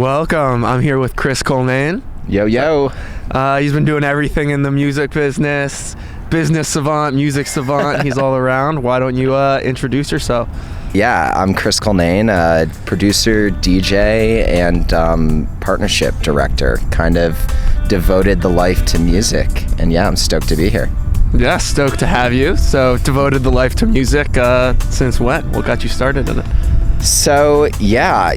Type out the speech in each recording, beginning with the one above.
Welcome. I'm here with Chris Culnane. Yo, yo. He's been doing everything in the music business savant, music savant. He's all around. Why don't you introduce yourself? Yeah, I'm Chris Culnane, producer, DJ, and partnership director. Kind of devoted the life to music. And yeah, I'm stoked to be here. Yeah, stoked to have you. So, devoted the life to music since when? What got you started in it? So, yeah,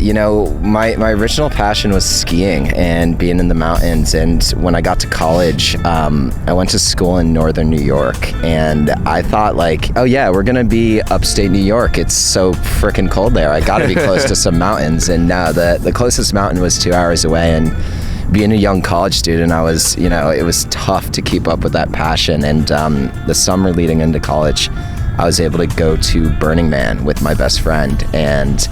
my original passion was skiing and being in the mountains. And when I got to college, I went to school in northern New York. And I thought, oh, yeah, we're going to be upstate New York. It's so freaking cold there. I got to be close to some mountains. And the closest mountain was 2 hours away. And being a young college student, I was, it was tough to keep up with that passion. And the summer leading into college, I was able to go to Burning Man with my best friend, and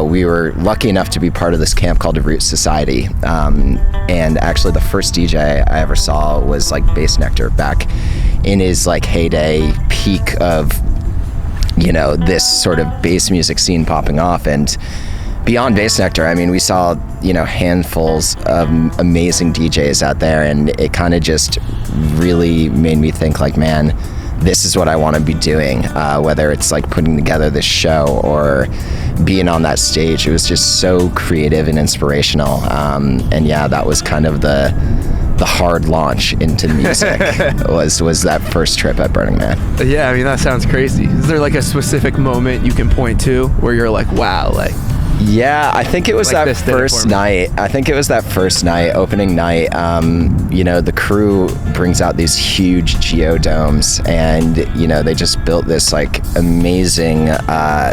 we were lucky enough to be part of this camp called the Root Society. And actually, the first DJ I ever saw was Bass Nectar back in his heyday, peak of this sort of bass music scene popping off. And beyond Bass Nectar, I mean, we saw handfuls of amazing DJs out there, and it kind of just really made me think man, this is what I want to be doing, whether it's putting together this show or being on that stage. It was just so creative and inspirational. And yeah, that was kind of the hard launch into music was that first trip at Burning Man. Yeah, I mean, that sounds crazy. Is there a specific moment you can point to where you're wow, Yeah, I think it was that first night. Opening night. The crew brings out these huge geodomes, and they just built this amazing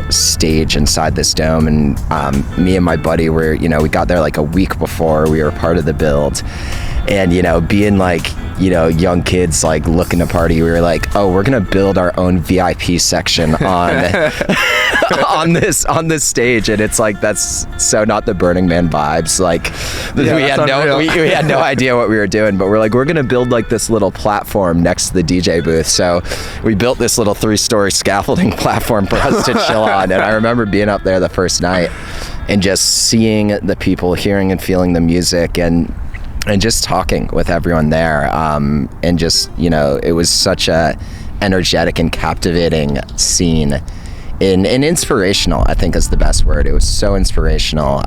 stage inside this dome. And me and my buddy were, we got there a week before. We were part of the build, and being young kids looking to party, we were oh, we're gonna build our own VIP section on on this stage, and it's that's so not the Burning Man vibes. We had no idea what we were doing, but we're gonna build this little platform next to the DJ booth. So we built this little 3-story scaffolding platform for us to chill on. And I remember being up there the first night and just seeing the people, hearing and feeling the music, and just talking with everyone there. And just, it was such a energetic and captivating scene. And inspirational, I think, is the best word. It was so inspirational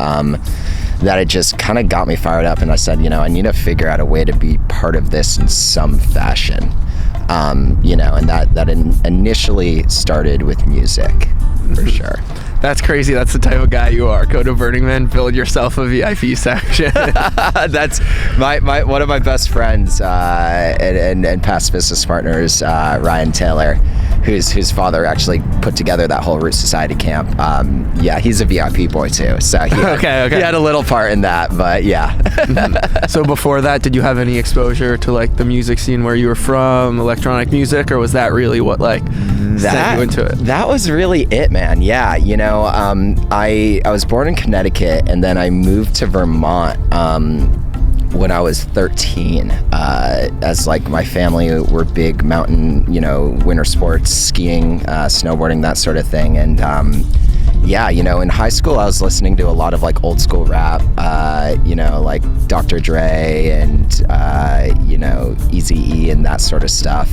that it just kind of got me fired up. And I said, I need to figure out a way to be part of this in some fashion. And that initially started with music, for sure. That's crazy. That's the type of guy you are. Go to Burning Man, build yourself a VIP section. That's my one of my best friends and past business partners, Ryan Taylor, whose father actually put together that whole Root Society camp. Yeah, he's a VIP boy too. So he had a little part in that, but yeah. So before that, did you have any exposure to the music scene where you were from, electronic music, or was that really what sent you into it? That was really it, man. Yeah, I was born in Connecticut, and then I moved to Vermont when I was 13, as my family were big mountain, winter sports, skiing, snowboarding, that sort of thing. And yeah, in high school I was listening to a lot of old school rap, Dr. Dre and Eazy-E and that sort of stuff.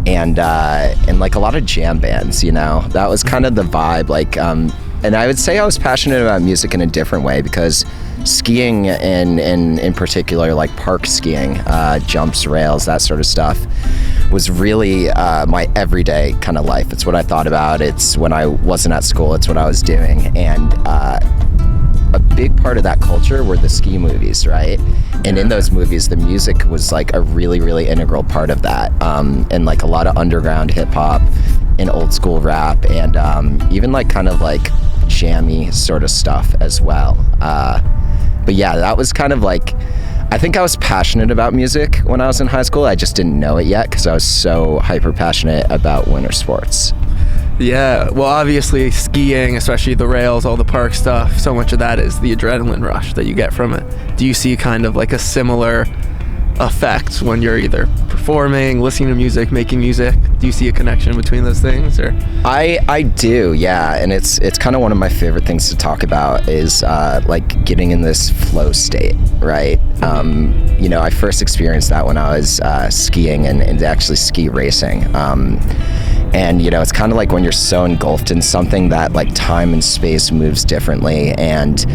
And a lot of jam bands, that was kind of the vibe. And I would say I was passionate about music in a different way, because skiing and in particular park skiing, jumps, rails, that sort of stuff was really my everyday kind of life. It's what I thought about. It's when I wasn't at school, it's what I was doing. And a big part of that culture were the ski movies, right? And in those movies, the music was a really, really integral part of that. And a lot of underground hip hop and old school rap, and even kind of jammy sort of stuff as well. But yeah, that was kind of I think I was passionate about music when I was in high school. I just didn't know it yet because I was so hyper passionate about winter sports. Yeah, well, obviously skiing, especially the rails, all the park stuff, so much of that is the adrenaline rush that you get from it. Do you see kind of a similar effect when you're either performing, listening to music, making music? Do you see a connection between those things? Or I do, yeah, and it's kind of one of my favorite things to talk about is like getting in this flow state, right? You know, I first experienced that when I was skiing and actually ski racing. And, you know, it's kind of like when you're so engulfed in something that like time and space moves differently and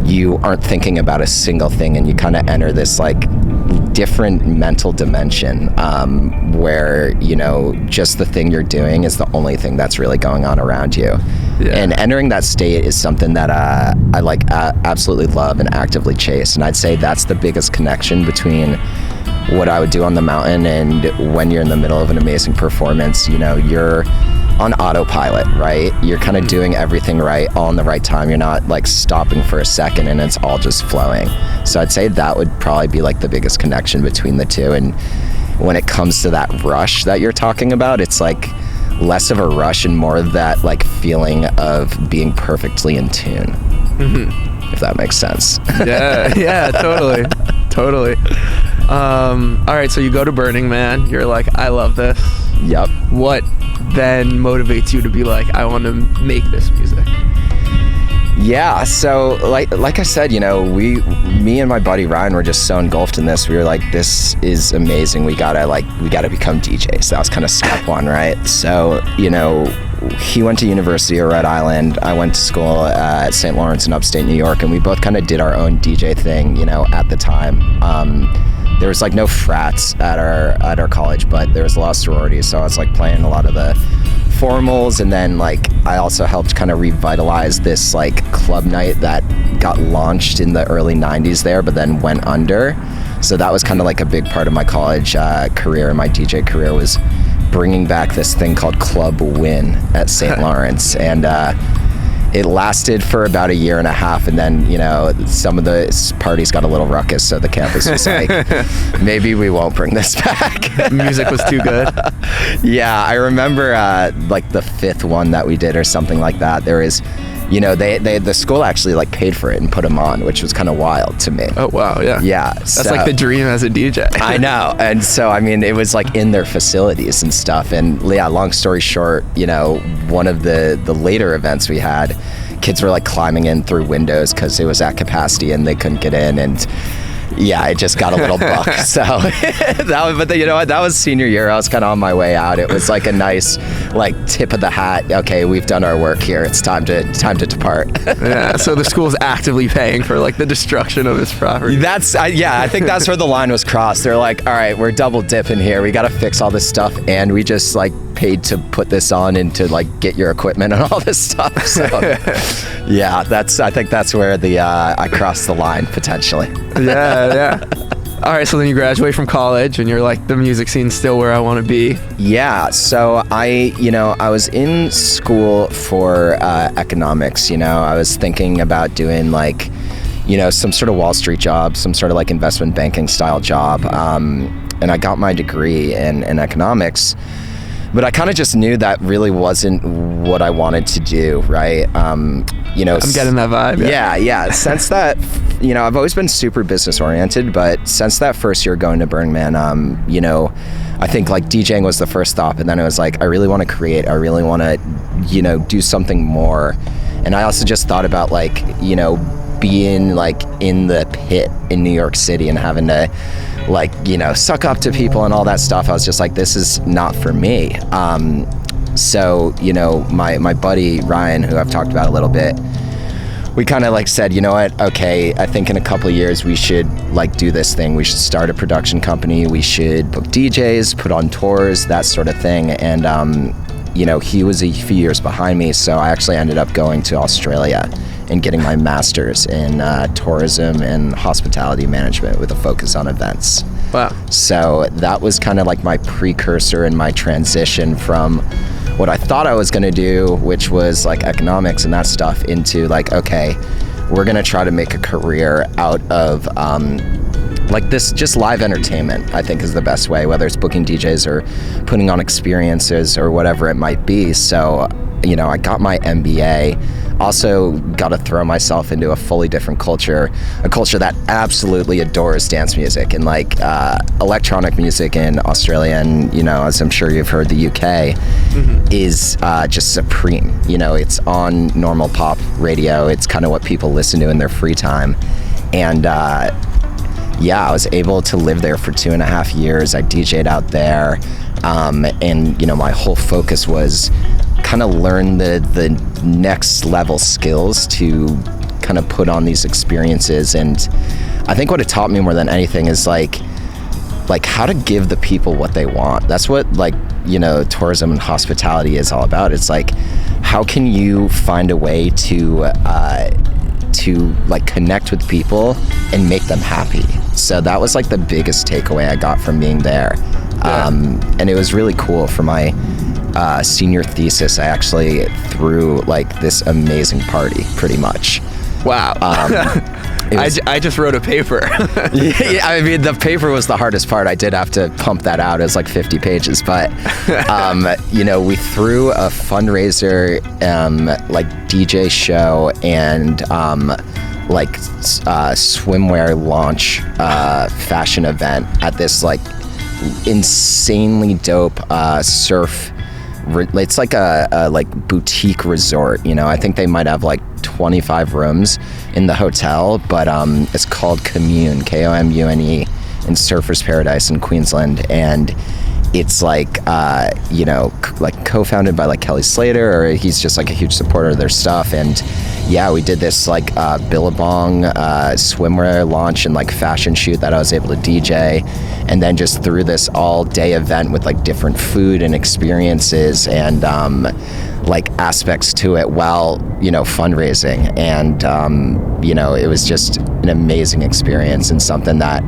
you aren't thinking about a single thing, and you kind of enter this like different mental dimension where, you know, just the thing you're doing is the only thing that's really going on around you. Yeah. And entering that state is something that I like absolutely love and actively chase. And I'd say that's the biggest connection between what I would do on the mountain and when you're in the middle of an amazing performance. You know, you're on autopilot, right? You're kind of doing everything right, all in the right time. You're not like stopping for a second and it's all just flowing. So I'd say that would probably be like the biggest connection between the two. And when it comes to that rush that you're talking about, it's like less of a rush and more of that like feeling of being perfectly in tune. If that makes sense. Yeah, totally. All right, so you go to Burning Man. You're like, I love this. Yep. What then motivates you to be like, I want to make this music? Yeah, so like I said, you know, me and my buddy Ryan were just so engulfed in this. We were like, this is amazing. We gotta become DJs. So that was kind of step one, right? So, you know, he went to University of Rhode Island. I went to school at St. Lawrence in upstate New York, and we both kind of did our own DJ thing, you know, at the time. There was like no frats at our college, but there was a lot of sororities. So I was like playing a lot of the formals, and then like I also helped kind of revitalize this like club night that got launched in the early 90s there, but then went under. So that was kind of like a big part of my college career and my DJ career, was bringing back this thing called Club Win at St. Lawrence. And it lasted for about a year and a half, and then, you know, some of the parties got a little ruckus, so the campus was like, maybe we won't bring this back. Music was too good. Yeah, I remember like the fifth one that we did or something like that. There was, you know, the school actually like paid for it and put them on, which was kind of wild to me. Oh wow, yeah. Yeah, that's like the dream as a DJ. I know, and so I mean, it was like in their facilities and stuff. And yeah, long story short, you know, one of the later events we had, kids were like climbing in through windows because it was at capacity and they couldn't get in, and yeah, it just got a little buck. So but you know what? That was senior year. I was kind of on my way out. It was like a nice, like, tip of the hat. Okay, we've done our work here. It's time to depart. Yeah. So the school's actively paying for like the destruction of its property. I think that's where the line was crossed. They're like, all right, we're double dipping here. We got to fix all this stuff, and we just like paid to put this on and to like get your equipment and all this stuff. So yeah, I think that's where I crossed the line potentially. Yeah. All right, so then you graduate from college and you're like, the music scene's still where I want to be. Yeah, so I was in school for economics. You know, I was thinking about doing like, you know, some sort of Wall Street job, some sort of like investment banking style job. And I got my degree in economics. But I kind of just knew that really wasn't what I wanted to do, right? You know, I'm getting that vibe. Yeah. Since that, you know, I've always been super business oriented, but since that first year going to Burning Man, you know, I think like DJing was the first stop, and then it was like, I really want to create. I really want to, you know, do something more. And I also just thought about like, you know, being like in the pit in New York City and having to like, you know, suck up to people and all that stuff. I was just like, this is not for me. So, you know, my buddy Ryan, who I've talked about a little bit, we kind of like said, you know what, okay, I think in a couple of years we should like do this thing. We should start a production company. We should book DJs, put on tours, that sort of thing. And, you know, he was a few years behind me, so I actually ended up going to Australia and getting my master's in tourism and hospitality management with a focus on events. Wow. So that was kind of like my precursor and my transition from what I thought I was going to do, which was like economics and that stuff, into like, okay, we're going to try to make a career out of like this, just live entertainment, I think is the best way, whether it's booking DJs or putting on experiences or whatever it might be. So you know, I got my MBA, also got to throw myself into a fully different culture, a culture that absolutely adores dance music and like electronic music in Australia, and you know, as I'm sure you've heard, the UK is just supreme. You know, it's on normal pop radio. It's kind of what people listen to in their free time. And yeah, I was able to live there for 2.5 years. I DJ'd out there, and you know, my whole focus was kind of learn the next level skills to kind of put on these experiences. And I think what it taught me more than anything is like how to give the people what they want. That's what, like, you know, tourism and hospitality is all about. It's like, how can you find a way to like connect with people and make them happy? So that was like the biggest takeaway I got from being there. And it was really cool. For my senior thesis, I actually threw like this amazing party, pretty much. Wow. I just wrote a paper. Yeah, I mean, the paper was the hardest part. I did have to pump that out. It was like 50 pages. But, you know, we threw a fundraiser, like DJ show and like swimwear launch fashion event at this like insanely dope surf. It's like a like boutique resort, you know. I think they might have like 25 rooms in the hotel, but it's called Commune, K-O-M-U-N-E, in Surfers Paradise in Queensland. And it's like, you know, like co-founded by like Kelly Slater, or he's just like a huge supporter of their stuff. And yeah, we did this like Billabong swimwear launch and like fashion shoot that I was able to DJ, and then just through this all day event with like different food and experiences and like aspects to it while, you know, fundraising. And you know, it was just an amazing experience and something that,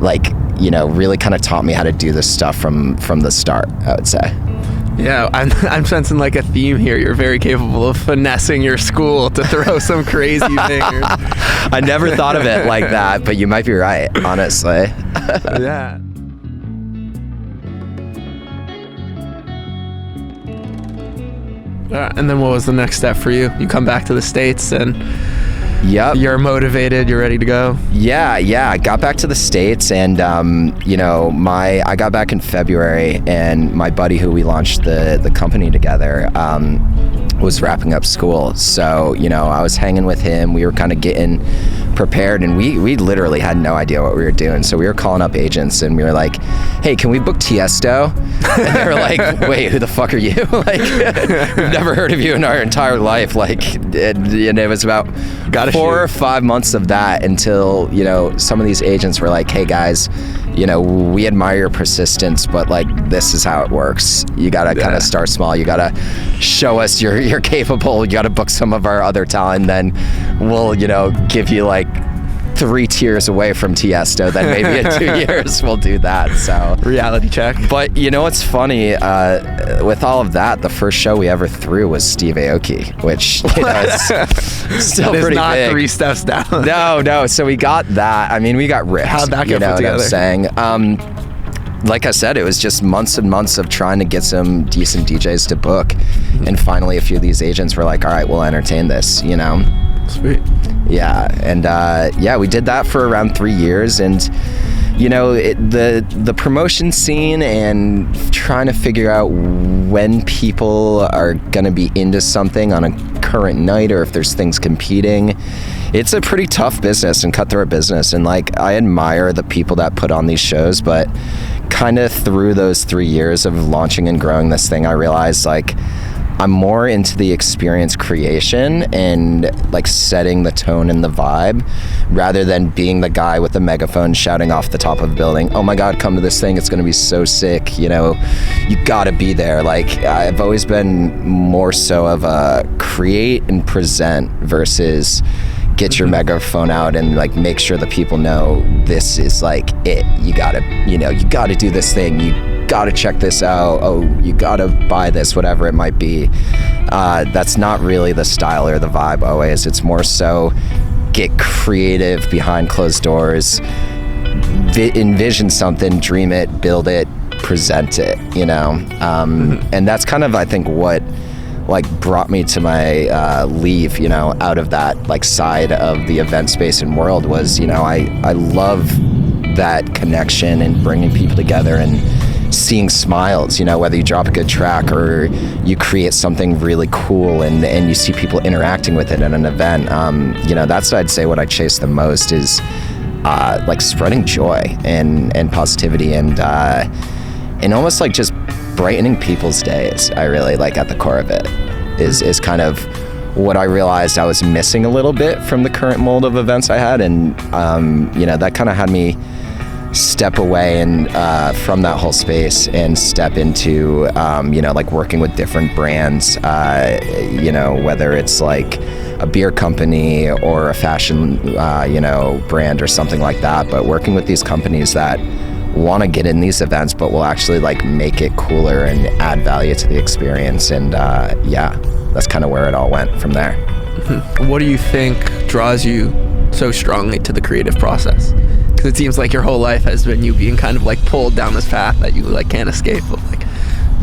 like, you know, really kind of taught me how to do this stuff from the start, I would say. Yeah, I'm sensing like a theme here. You're very capable of finessing your school to throw some crazy fingers. I never thought of it like that, but you might be right, honestly. Yeah. And then what was the next step for you? You come back to the States and yep, you're motivated, you're ready to go? Yeah, I got back to the States, and you know, I got back in February, and my buddy who we launched the company together was wrapping up school. So, you know, I was hanging with him. We were kind of getting prepared, and we literally had no idea what we were doing. So we were calling up agents, and we were like, hey, can we book Tiesto? And they were like, wait, who the fuck are you? Like, we've never heard of you in our entire life. Like, and it was about 4 or 5 months of that until, you know, some of these agents were like, hey guys, you know, we admire your persistence, but like, this is how it works. You gotta kind of start small. You gotta show us you're capable. You gotta book some of our other talent, then we'll, you know, give you like 3 tiers away from Tiesto. Then maybe in 2 years we'll do that. So reality check. But you know what's funny? With all of that, the first show we ever threw was Steve Aoki, which, you know, is still that is pretty not big. 3 steps down. No. So we got that. I mean, we got ripped. How'd that get put together? You know what I'm saying? Like I said, it was just months and months of trying to get some decent DJs to book, and finally a few of these agents were like, all right, we'll entertain this, you know? Sweet. Yeah, and yeah, we did that for around 3 years, and you know, the promotion scene and trying to figure out when people are gonna be into something on a current night, or if there's things competing, it's a pretty tough business and cutthroat business. And like, I admire the people that put on these shows, but kind of through those 3 years of launching and growing this thing, I realized like I'm more into the experience creation and like setting the tone and the vibe, rather than being the guy with the megaphone shouting off the top of a building, oh my God, come to this thing, it's gonna be so sick, you know, you gotta be there. Like, I've always been more so of a create and present versus get your megaphone out and like make sure the people know this is like it. You gotta do this thing. You gotta check this out. Oh, you gotta buy this, whatever it might be. That's not really the style or the vibe always. It's more so get creative behind closed doors, envision something, dream it, build it, present it, you know? And that's kind of, I think, what like brought me to my leave, you know, out of that like side of the event space and world was, you know, I love that connection and bringing people together and seeing smiles, you know, whether you drop a good track or you create something really cool and you see people interacting with it at an event. You know, that's what I'd say what I chase the most is like spreading joy and positivity and almost like just brightening people's days. I really like at the core of it is kind of what I realized I was missing a little bit from the current mold of events I had. And, you know, that kind of had me step away and from that whole space and step into, you know, like working with different brands, you know, whether it's like a beer company or a fashion, you know, brand or something like that. But working with these companies that want to get in these events, but will actually like make it cooler and add value to the experience. And yeah, that's kind of where it all went from there. Mm-hmm. What do you think draws you so strongly to the creative process? Because it seems like your whole life has been you being kind of like pulled down this path that you like can't escape of, like,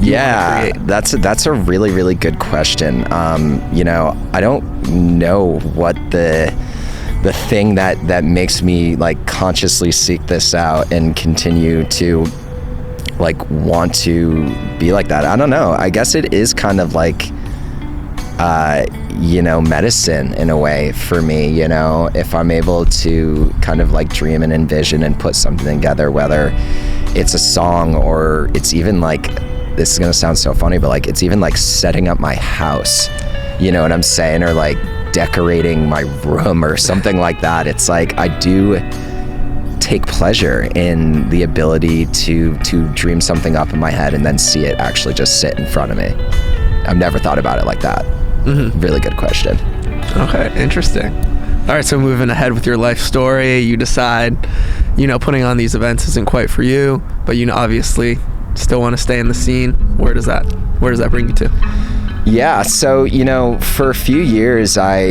yeah, that's a really, really good question. You know, I don't know what the thing that makes me like consciously seek this out and continue to like want to be like that. I don't know. I guess it is kind of like, you know, medicine in a way for me, you know, if I'm able to kind of like dream and envision and put something together, whether it's a song or it's even like, this is going to sound so funny, but like, it's even like setting up my house, you know what I'm saying? Or like decorating my room or something like that. It's like, I do take pleasure in the ability to dream something up in my head and then see it actually just sit in front of me. I've never thought about it like that. Mm-hmm. Really good question. Okay, interesting. All right, so moving ahead with your life story, you decide, you know, putting on these events isn't quite for you, but you know, obviously still want to stay in the scene. Where does that bring you to? Yeah, so, you know, for a few years, I,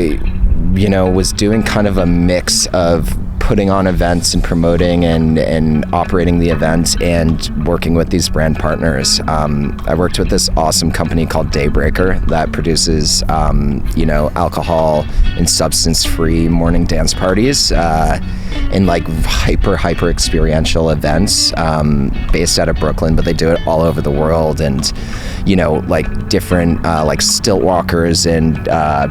you know, was doing kind of a mix of putting on events and promoting and operating the events and working with these brand partners. I worked with this awesome company called Daybreaker that produces, you know, alcohol and substance-free morning dance parties and like hyper experiential events based out of Brooklyn, but they do it all over the world. And, you know, like different like stilt walkers and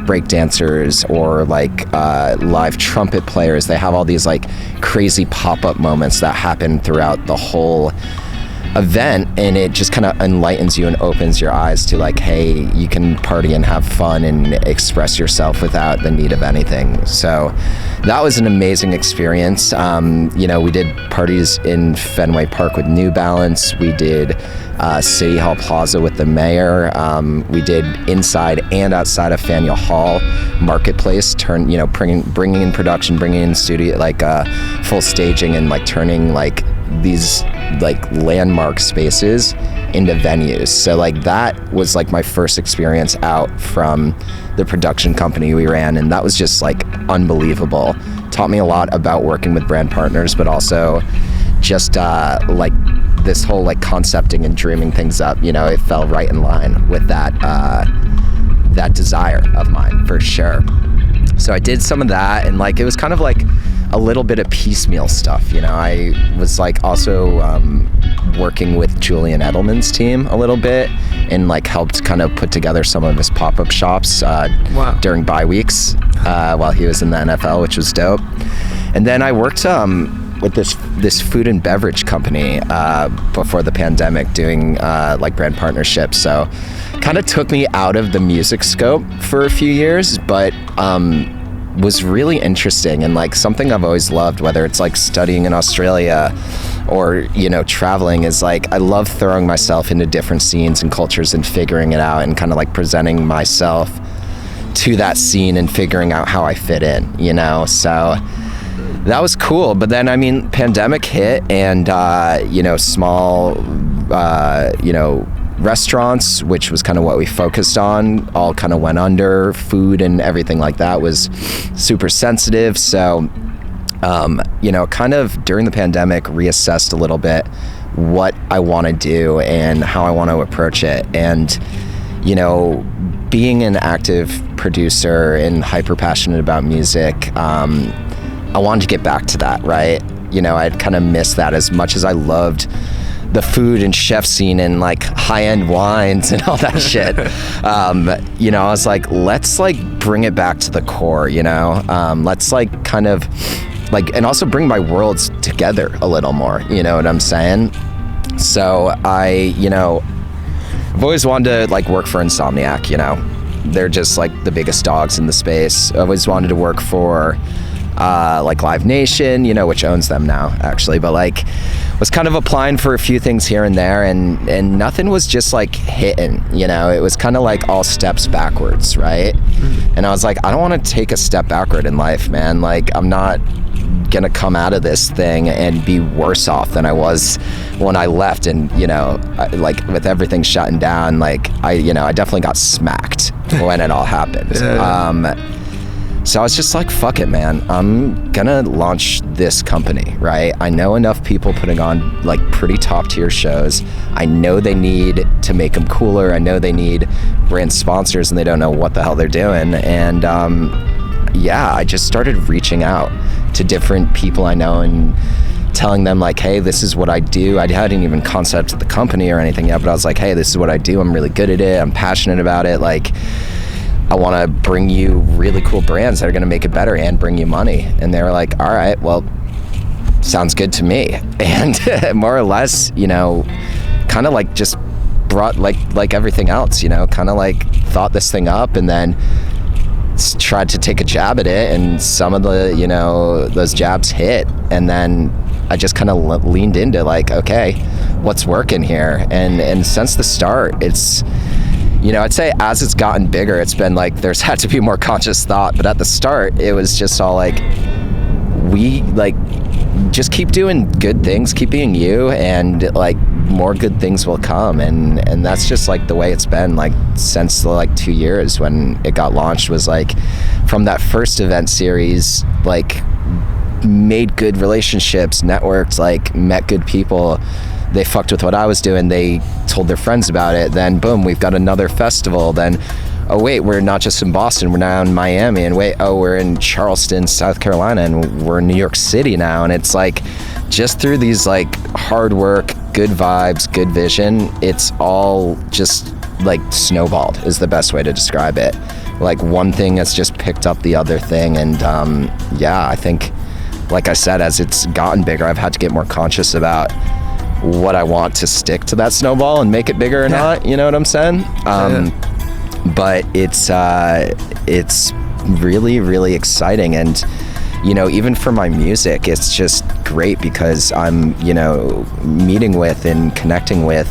break dancers or like live trumpet players. They have all these like crazy pop-up moments that happen throughout the whole event, and it just kind of enlightens you and opens your eyes to like, hey, you can party and have fun and express yourself without the need of anything. So that was an amazing experience. You know, we did parties in Fenway Park with New Balance. We did City Hall Plaza with the mayor. We did inside and outside of Faneuil Hall Marketplace, bringing in production, bringing in studio, like full staging and like turning like these like landmark spaces into venues. So like that was like my first experience out from the production company we ran, and that was just like unbelievable. Taught me a lot about working with brand partners, but also just like this whole like concepting and dreaming things up. You know, it fell right in line with that that desire of mine for sure. So I did some of that, and like it was kind of like a little bit of piecemeal stuff. You know, I was like also working with Julian Edelman's team a little bit and like helped kind of put together some of his pop-up shops during bye weeks while he was in the NFL, which was dope. And then I worked with this food and beverage company before the pandemic doing like brand partnerships. So kind of took me out of the music scope for a few years, but was really interesting and like something I've always loved, whether it's like studying in Australia or, you know, traveling, is like I love throwing myself into different scenes and cultures and figuring it out and kind of like presenting myself to that scene and figuring out how I fit in, you know. So that was cool. But then, I mean, pandemic hit and, you know, small, you know, restaurants, which was kind of what we focused on, all kind of went under. Food and everything like that was super sensitive. So, you know, kind of during the pandemic, reassessed a little bit what I want to do and how I want to approach it. And, you know, being an active producer and hyper passionate about music, I wanted to get back to that, right? You know, I'd kind of missed that as much as I loved the food and chef scene and like high-end wines and all that shit. You know, I was like, let's like bring it back to the core, you know? Let's like kind of like, and also bring my worlds together a little more, you know what I'm saying? So you know, I've always wanted to like work for Insomniac, you know? They're just like the biggest dogs in the space. I always wanted to work for like Live Nation, you know, which owns them now actually, but like was kind of applying for a few things here and there, and nothing was just like hitting, you know. It was kind of like all steps backwards, right? And I was like, I don't want to take a step backward in life, man. Like, I'm not gonna come out of this thing and be worse off than I was when I left. And you know, like with everything shutting down, like I definitely got smacked when it all happened. So I was just like, fuck it, man. I'm gonna launch this company, right? I know enough people putting on like pretty top tier shows. I know they need to make them cooler. I know they need brand sponsors and they don't know what the hell they're doing. And yeah, I just started reaching out to different people I know and telling them like, hey, this is what I do. I hadn't even concepted the company or anything yet, but I was like, hey, this is what I do. I'm really good at it. I'm passionate about it. Like, I want to bring you really cool brands that are going to make it better and bring you money. And they were like, all right, well, sounds good to me. And more or less, you know, kind of like just brought like everything else, you know, kind of like thought this thing up and then tried to take a jab at it. And some of the, you know, those jabs hit. And then I just kind of leaned into like, okay, what's working here? And since the start, it's, you know, I'd say as it's gotten bigger, it's been like there's had to be more conscious thought. But at the start, it was just all like, we like just keep doing good things, keep being you, and like more good things will come. And that's just like the way it's been like since the like 2 years when it got launched. Was like from that first event series, like made good relationships, networked, like met good people. They fucked with what I was doing. They told their friends about it. Then boom, we've got another festival. Then, oh wait, we're not just in Boston, we're now in Miami. And wait, oh, we're in Charleston, South Carolina, and we're in New York City now. And it's like, just through these like hard work, good vibes, good vision, it's all just like snowballed is the best way to describe it. Like one thing has just picked up the other thing. And yeah, I think, like I said, as it's gotten bigger, I've had to get more conscious about what I want to stick to that snowball and make it bigger or not, you know what I'm saying? But it's really, really exciting. And, you know, even for my music, it's just great because I'm, you know, meeting with and connecting with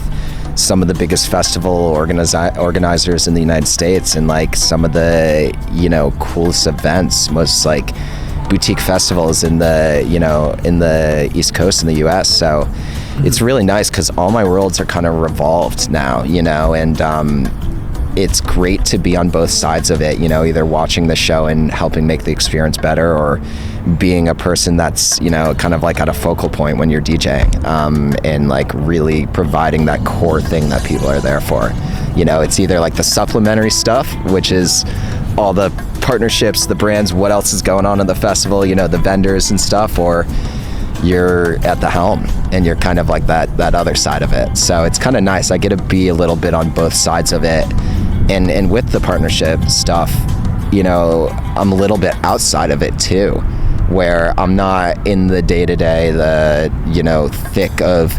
some of the biggest festival organizers in the United States and like some of the, you know, coolest events, most like boutique festivals in the, you know, in the East Coast in the US. So it's really nice because all my worlds are kind of revolved now, you know, and it's great to be on both sides of it, you know, either watching the show and helping make the experience better or being a person that's, you know, kind of like at a focal point when you're DJing and like really providing that core thing that people are there for. You know, it's either like the supplementary stuff, which is all the partnerships, the brands, what else is going on in the festival, you know, the vendors and stuff, or you're at the helm and you're kind of like that other side of it. So it's kind of nice. I get to be a little bit on both sides of it. And with the partnership stuff, you know, I'm a little bit outside of it too, where I'm not in the day-to-day, the, you know, thick of,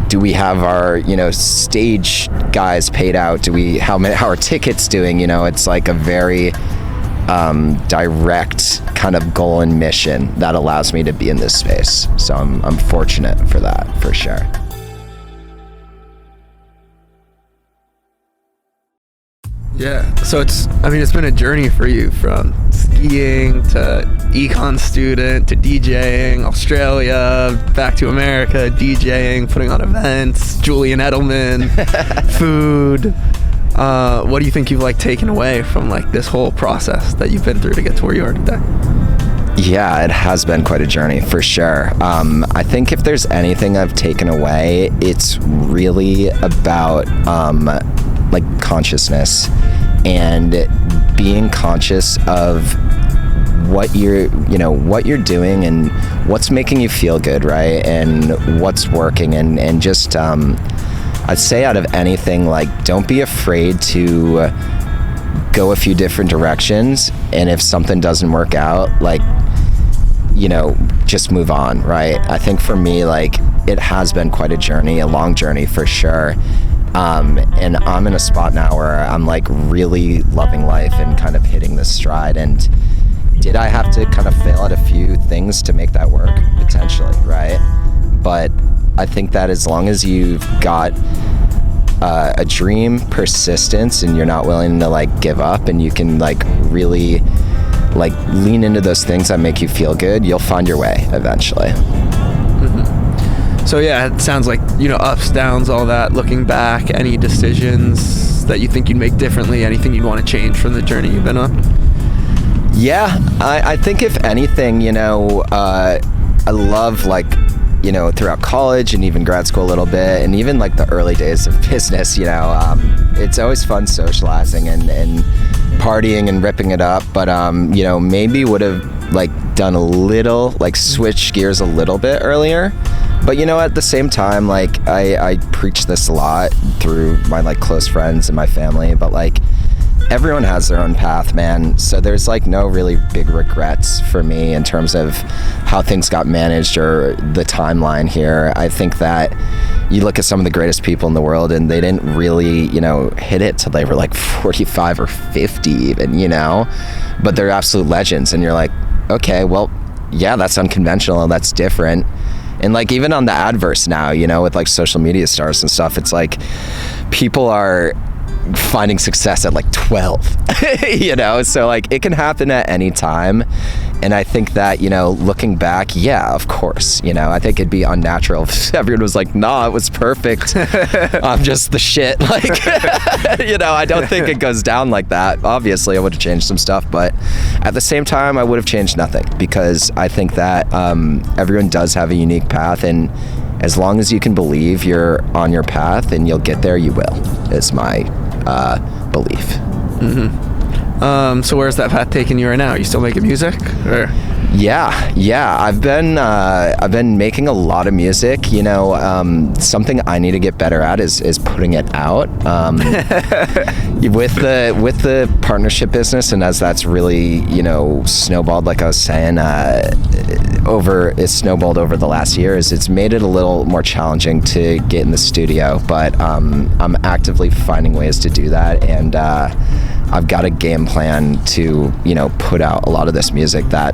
do we have our, you know, stage guys paid out? How are tickets doing? You know, it's like a very direct kind of goal and mission that allows me to be in this space. So I'm fortunate for that, for sure. Yeah, so it's been a journey for you from skiing to econ student to DJing, Australia, back to America, DJing, putting on events, Julian Edelman, food. What do you think you've like taken away from like this whole process that you've been through to get to where you are today? Yeah, it has been quite a journey for sure. I think if there's anything I've taken away, it's really about like consciousness and being conscious of what you're doing and what's making you feel good, right? And what's working, and just I'd say out of anything, like, don't be afraid to go a few different directions, and if something doesn't work out, like, just move on, right? I think for me, like, it has been quite a journey, a long journey for sure. And I'm in a spot now where I'm like really loving life and kind of hitting this stride. And did I have to kind of fail at a few things to make that work? Potentially, right? But I think that as long as you've got a dream, persistence, and you're not willing to like give up, and you can like really like lean into those things that make you feel good, you'll find your way eventually. So yeah, it sounds like, ups, downs, all that. Looking back, any decisions that you think you'd make differently, anything you'd want to change from the journey you've been on? Yeah, I think if anything, I love like, throughout college and even grad school a little bit, and even like the early days of business, it's always fun socializing and partying and ripping it up. But, maybe would have like done a little, like switch gears a little bit earlier. But, at the same time, like I preach this a lot through my like close friends and my family, but like everyone has their own path, man. So there's like no really big regrets for me in terms of how things got managed or the timeline here. I think that you look at some of the greatest people in the world and they didn't really, hit it till they were like 45 or 50 even, but they're absolute legends. And you're like, okay, well, yeah, that's unconventional and that's different. And like even on the adverse now, with like social media stars and stuff, it's like people are finding success at like 12, so like it can happen at any time. And I think that, looking back, yeah, of course, I think it'd be unnatural if everyone was like, nah, it was perfect. I'm just the shit. Like, I don't think it goes down like that. Obviously I would have changed some stuff, but at the same time, I would have changed nothing, because I think that everyone does have a unique path, and as long as you can believe you're on your path and you'll get there, you will, is my belief. So where's that path taking you right now? Are you still making music? Or? Yeah. I've been making a lot of music. Something I need to get better at is putting it out. With the partnership business, and as that's really snowballed, like I was saying, it's snowballed over the last years. It's made it a little more challenging to get in the studio, but I'm actively finding ways to do that, and I've got a game plan to put out a lot of this music that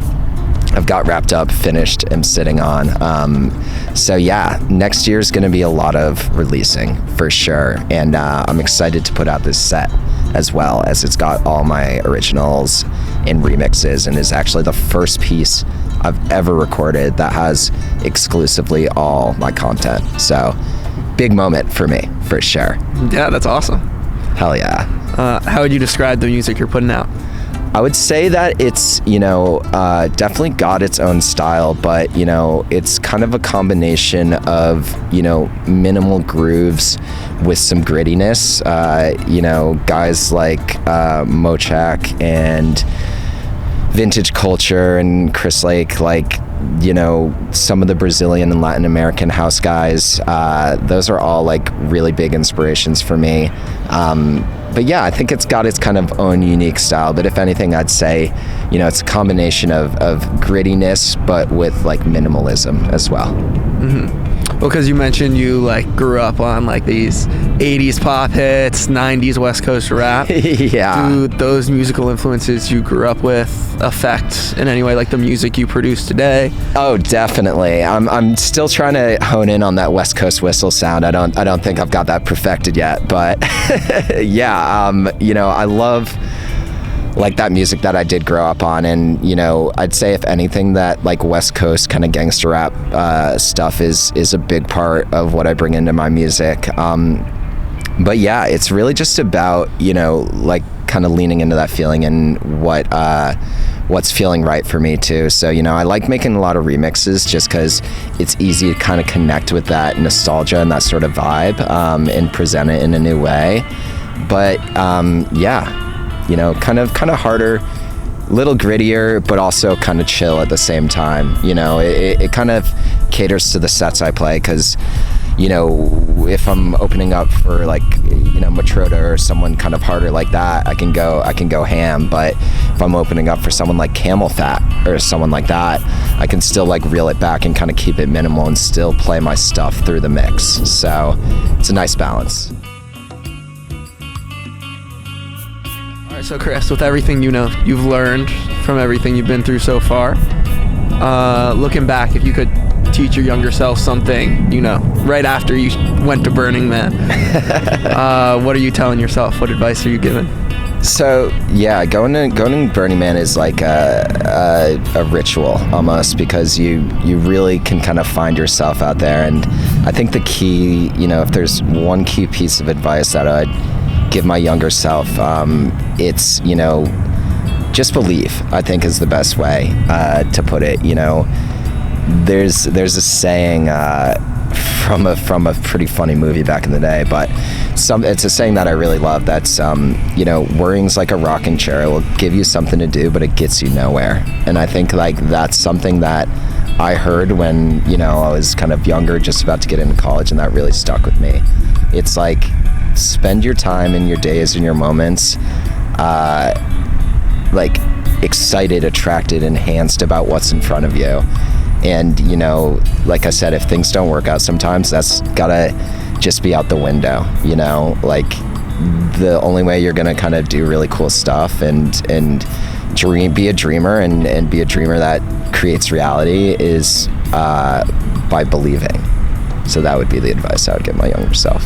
I've got wrapped up, finished, and sitting on. So yeah, next year's gonna be a lot of releasing for sure, and I'm excited to put out this set as well, as it's got all my originals and remixes, and is actually the first piece I've ever recorded that has exclusively all my content. So big moment for me, for sure. Yeah, that's awesome. Hell yeah. How would you describe the music you're putting out? I would say that it's, definitely got its own style, but, it's kind of a combination of, minimal grooves with some grittiness. Guys like Mochak and Vintage Culture and Chris Lake, like, some of the Brazilian and Latin American house guys, those are all like really big inspirations for me. But yeah, I think it's got its kind of own unique style. But if anything, I'd say, it's a combination of grittiness, but with like minimalism as well. Well, because you mentioned you like grew up on like these 80s pop hits, 90s West Coast rap. Yeah. Do those musical influences you grew up with affect in any way like the music you produce today? Oh, definitely. I'm still trying to hone in on that West Coast whistle sound. I don't think I've got that perfected yet, but yeah, I love like that music that I did grow up on, and I'd say if anything that like West Coast kind of gangster rap stuff is a big part of what I bring into my music. But yeah, it's really just about like kind of leaning into that feeling and what's feeling right for me too. So I like making a lot of remixes just because it's easy to kind of connect with that nostalgia and that sort of vibe, and present it in a new way. But yeah, You know, kind of harder, little grittier, but also kind of chill at the same time. You know, it kind of caters to the sets I play, because, you know, if I'm opening up for like, you know, Matroda or someone kind of harder like that, I can go ham. But if I'm opening up for someone like Camel Fat or someone like that, I can still like reel it back and kind of keep it minimal and still play my stuff through the mix. So it's a nice balance. All right, so Chris, with everything you've learned from everything you've been through so far, looking back, if you could teach your younger self something, right after you went to Burning Man, what are you telling yourself? What advice are you giving? So yeah, going to Burning Man is like a ritual almost, because you really can kind of find yourself out there. And I think the key, if there's one key piece of advice that I'd give my younger self, it's just believe, I think, is the best way to put it. There's a saying from a pretty funny movie back in the day, but it's a saying that I really love. That's worrying's like a rocking chair. It will give you something to do, but it gets you nowhere. And I think like that's something that I heard when I was kind of younger, just about to get into college, and that really stuck with me. It's like, spend your time and your days and your moments like excited, attracted, enhanced about what's in front of you. And like I said, if things don't work out sometimes, that's gotta just be out the window. Like the only way you're gonna kind of do really cool stuff and be a dreamer and be a dreamer that creates reality is by believing. So that would be the advice I would give my younger self.